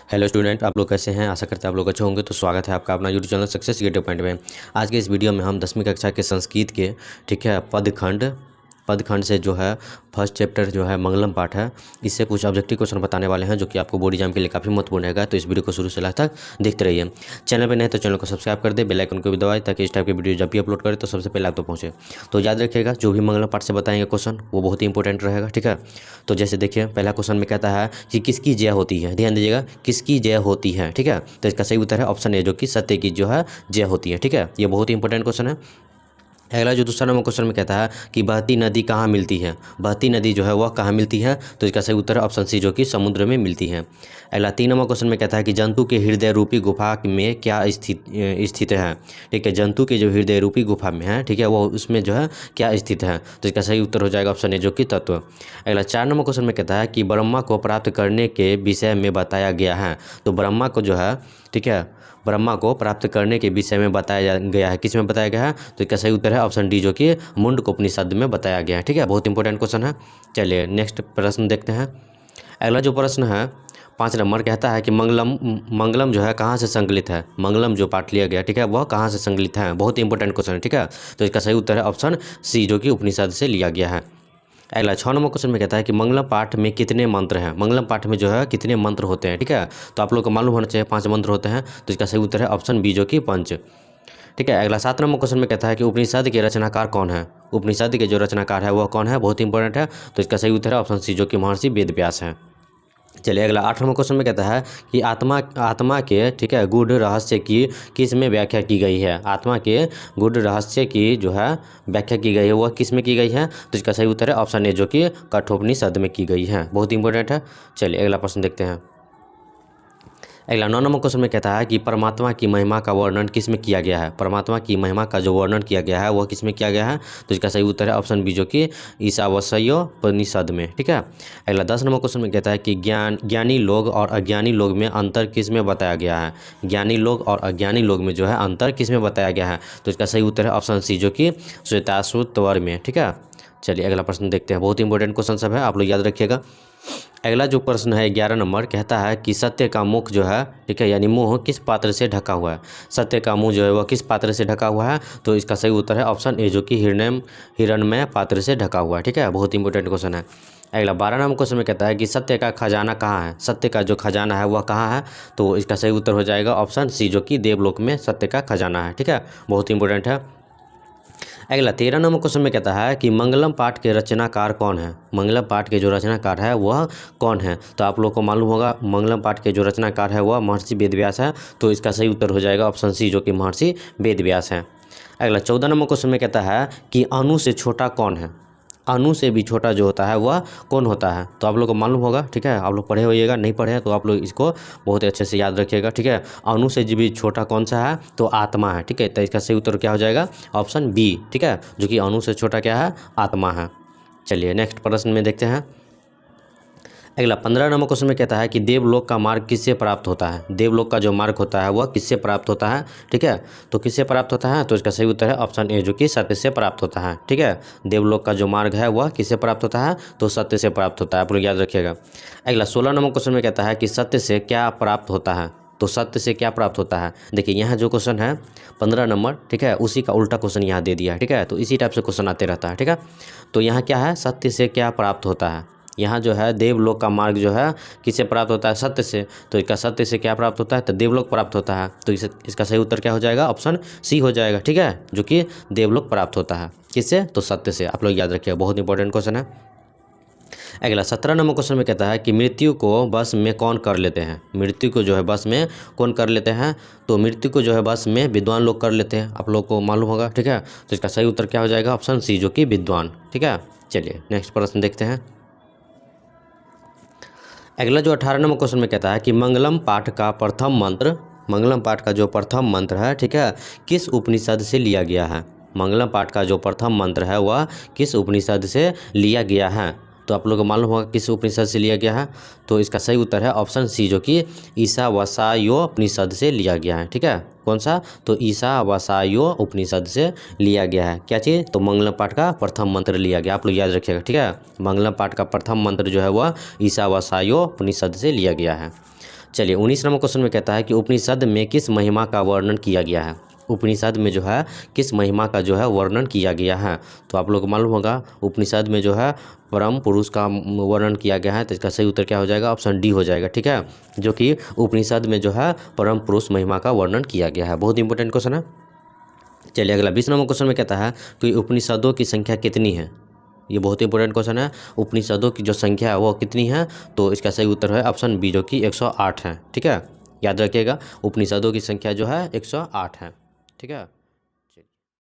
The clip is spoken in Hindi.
हेलो स्टूडेंट, आप लोग कैसे हैं। आशा करते हैं आप लोग अच्छे होंगे। तो स्वागत है आपका अपना यूट्यूब चैनल सक्सेस गेटिव पॉइंट में। आज के इस वीडियो में हम 10वीं कक्षा के संस्कृत के ठीक है पदखंड से जो है फर्स्ट चैप्टर जो है मंगलम पाठ है, इससे कुछ ऑब्जेक्टिव क्वेश्चन बताने वाले हैं जो कि आपको बोर्ड एग्जाम के लिए काफ़ी महत्वपूर्ण रहेगा। तो इस वीडियो को शुरू से लास्ट तक देखते रहिए। चैनल पर नहीं तो चैनल को सब्सक्राइब कर दे, बेल आइकन को भी दबाएं ताकि इस टाइप की वीडियो जब भी अपलोड करें तो सबसे पहले आप तक पहुँचे। तो याद रखिएगा, जो भी मंगलम पाठ से बताएंगे क्वेश्चन वो बहुत ही इंपॉर्टेंट रहेगा। ठीक है, तो जैसे देखिए पहला क्वेश्चन में कहता है कि किसकी जय होती है। ध्यान दीजिएगा, किसकी जय होती है। ठीक है, तो इसका सही उत्तर है ऑप्शन ए, जो कि सत्य की जो है जय होती है। ठीक है, ये बहुत ही इंपॉर्टेंट क्वेश्चन है। अगला जो दूसरा नंबर क्वेश्चन में कहता है कि बहती नदी कहाँ मिलती है। बहती नदी जो है वह कहाँ मिलती है, तो इसका सही उत्तर है ऑप्शन सी, जो कि समुद्र में मिलती है। अगला 3 नंबर क्वेश्चन में कहता है कि जंतु के हृदय रूपी गुफा में क्या स्थित है। ठीक है, जंतु के जो हृदय रूपी गुफा में है, ठीक है, वो उसमें जो है क्या स्थित है, तो इसका सही उत्तर हो जाएगा ऑप्शन ए, जो कि तत्व। अगला 4 नंबर क्वेश्चन में कहता है कि ब्रह्मा को प्राप्त करने के विषय में बताया गया है। तो ब्रह्मा को जो है, ठीक है, ब्रह्मा को प्राप्त करने के विषय में बताया गया है। किस में बताया गया है, तो इसका सही उत्तर है ऑप्शन डी, जो कि मुंडकोपनिषद में बताया गया है। ठीक है, बहुत इंपॉर्टेंट क्वेश्चन है। चलिए नेक्स्ट प्रश्न देखते हैं। अगला जो प्रश्न है 5 नंबर कहता है कि मंगलम जो है कहाँ से संकलित है। मंगलम जो पाठ लिया गया, ठीक है, वह कहाँ से संकलित है। बहुत ही इंपॉर्टेंट क्वेश्चन है। ठीक है, तो इसका सही उत्तर है ऑप्शन सी, जो कि उपनिषद से लिया गया है। अगला 6 नंबर क्वेश्चन में कहता है कि मंगलम पाठ में कितने मंत्र हैं। मंगलम पाठ में जो है कितने मंत्र होते हैं। ठीक है, तो आप लोग को मालूम होना चाहिए 5 मंत्र होते हैं, तो इसका सही उत्तर है ऑप्शन बी, जो कि पंच। ठीक है, अगला 7 नंबर क्वेश्चन में कहता है कि उपनिषद के रचनाकार कौन है। उपनिषद के जो रचनाकार है वह कौन है, बहुत इंपॉर्टेंट है, तो इसका सही उत्तर है ऑप्शन सी, जो कि महर्षि वेदव्यास है। चलिए अगला 8 नंबर क्वेश्चन में कहता है कि आत्मा के, ठीक है, गूढ़ रहस्य की किस में व्याख्या की गई है। आत्मा के गूढ़ रहस्य की जो है व्याख्या की गई है वह किस में की गई है, तो इसका सही उत्तर है ऑप्शन ए, जो कि कठोपनिषद में की गई है। बहुत इंपॉर्टेंट है। चलिए अगला प्रश्न देखते हैं। अगला 9 नंबर क्वेश्चन में कहता है कि परमात्मा की महिमा का वर्णन किस में किया गया है। परमात्मा की महिमा का जो वर्णन किया गया है वह किस में किया गया है, तो इसका सही उत्तर है ऑप्शन बी, जो कि ईशावास्योपनिषद में। ठीक है, अगला 10 नंबर क्वेश्चन में कहता है कि ज्ञानी लोग और अज्ञानी लोग में अंतर किस में बताया गया है। ज्ञानी लोग और अज्ञानी लोग में जो है अंतर किस में बताया गया है, तो इसका सही उत्तर है ऑप्शन सी, जो कि श्वेताश्वतर में। ठीक है, चलिए अगला प्रश्न देखते हैं। बहुत इंपॉर्टेंट क्वेश्चन सब है, आप लोग याद रखिएगा। अगला जो प्रश्न है 11 नंबर कहता है कि सत्य का मुख जो है, ठीक है, यानी मुंह किस पात्र से ढका हुआ है। सत्य का मुंह जो है वह किस पात्र से ढका हुआ है, तो इसका सही उत्तर है ऑप्शन ए, जो कि हिरण्मय पात्र से ढका हुआ है। ठीक है, बहुत इंपॉर्टेंट क्वेश्चन है। अगला 12 नंबर क्वेश्चन में कहता है कि सत्य का खजाना कहाँ है। सत्य का जो खजाना है वह कहाँ है, तो इसका सही उत्तर हो जाएगा ऑप्शन सी, जो कि देवलोक में सत्य का खजाना है। ठीक है, बहुत इंपॉर्टेंट है। अगला 13 नंबर क्वेश्चन में कहता है कि मंगलम पाठ के रचनाकार कौन है। मंगलम पाठ के जो रचनाकार है वह कौन है, तो आप लोग को मालूम होगा मंगलम पाठ के जो रचनाकार है वह महर्षि वेदव्यास है, तो इसका सही उत्तर हो जाएगा ऑप्शन सी, जो कि महर्षि वेदव्यास है। अगला 14 नंबर क्वेश्चन में कहता है कि अणु से छोटा कौन है। अणु से भी छोटा जो होता है वह कौन होता है, तो आप लोग को मालूम होगा। ठीक है, आप लोग पढ़े होइएगा, नहीं पढ़े हैं तो आप लोग इसको बहुत अच्छे से याद रखिएगा। ठीक है, अणु से भी छोटा कौन सा है, तो आत्मा है। ठीक है, तो इसका सही उत्तर क्या हो जाएगा ऑप्शन बी। ठीक है, जो कि अणु से छोटा क्या है, आत्मा है। चलिए नेक्स्ट प्रश्न में देखते हैं। अगला 15 नंबर क्वेश्चन में कहता है कि देवलोक का मार्ग किससे प्राप्त होता है। देवलोक का जो मार्ग होता है वह किससे प्राप्त होता है। ठीक है, तो किससे प्राप्त होता है, तो इसका सही उत्तर है ऑप्शन ए, जो कि सत्य से प्राप्त होता है। ठीक है, देवलोक का जो मार्ग है वह किससे प्राप्त होता है, तो सत्य से प्राप्त होता है, आप लोग याद रखिएगा। अगला 16 नंबर क्वेश्चन में कहता है कि सत्य से क्या प्राप्त होता है। तो सत्य से क्या प्राप्त होता है, देखिए यहाँ जो क्वेश्चन है 15 नंबर, ठीक है, उसी का उल्टा क्वेश्चन यहाँ दे दिया है। ठीक है, तो इसी टाइप से क्वेश्चन आते रहता है। ठीक है, तो यहाँ क्या है, सत्य से क्या प्राप्त होता है। यहाँ जो है देवलोक का मार्ग जो है किससे प्राप्त होता है, सत्य से, तो इसका सत्य से क्या प्राप्त होता है, तो देवलोक प्राप्त होता है, तो इसका सही उत्तर क्या हो जाएगा ऑप्शन सी हो जाएगा। ठीक है, जो कि देवलोक प्राप्त होता है किससे, तो सत्य से, आप लोग याद रखिएगा, बहुत इंपॉर्टेंट क्वेश्चन है। अगला 17 नंबर क्वेश्चन में कहता है कि मृत्यु को बस में कौन कर लेते हैं। मृत्यु को जो है बस में कौन कर लेते हैं, तो मृत्यु को जो है बस में विद्वान लोग कर लेते हैं, आप लोग को मालूम होगा। ठीक है, तो इसका सही उत्तर क्या हो जाएगा ऑप्शन सी, जो कि विद्वान। ठीक है, चलिए नेक्स्ट प्रश्न देखते हैं। अगला जो 18 नंबर क्वेश्चन में कहता है कि मंगलम पाठ का प्रथम मंत्र, मंगलम पाठ का जो प्रथम मंत्र है, ठीक है, किस उपनिषद से लिया गया है। मंगलम पाठ का जो प्रथम मंत्र है वह किस उपनिषद से लिया गया है, तो आप लोगों को मालूम होगा किस उपनिषद से लिया गया है, तो इसका सही उत्तर है ऑप्शन सी, जो कि ईशावास्योपनिषद से लिया गया है। ठीक है, कौन सा, तो ईशावास्योपनिषद से लिया गया है। क्या चीज़, तो मंगलम पाठ का प्रथम मंत्र लिया गया, आप लोग याद रखिएगा। ठीक है, मंगलम पाठ का प्रथम मंत्र जो है वह ईशावास्योपनिषद से लिया गया है। चलिए 19 नंबर क्वेश्चन में कहता है कि उपनिषद में किस महिमा का वर्णन किया गया है। उपनिषद में जो है किस महिमा का जो है वर्णन किया गया है। तो आप लोग को मालूम होगा उपनिषद में जो है परम पुरुष का वर्णन किया गया है, तो इसका सही उत्तर क्या हो जाएगा, ऑप्शन डी हो जाएगा। ठीक है, जो कि उपनिषद में जो है परम पुरुष महिमा का वर्णन किया गया है। बहुत इंपॉर्टेंट क्वेश्चन है। चलिए अगला 20 नंबर क्वेश्चन में कहता है कि उपनिषदों की संख्या कितनी है। ये बहुत इंपॉर्टेंट क्वेश्चन है। उपनिषदों की जो संख्या है वो कितनी है, तो इसका सही उत्तर है ऑप्शन बी, जो कि 108 है। ठीक है, याद रखिएगा उपनिषदों की संख्या जो है 108 है। ठीक है।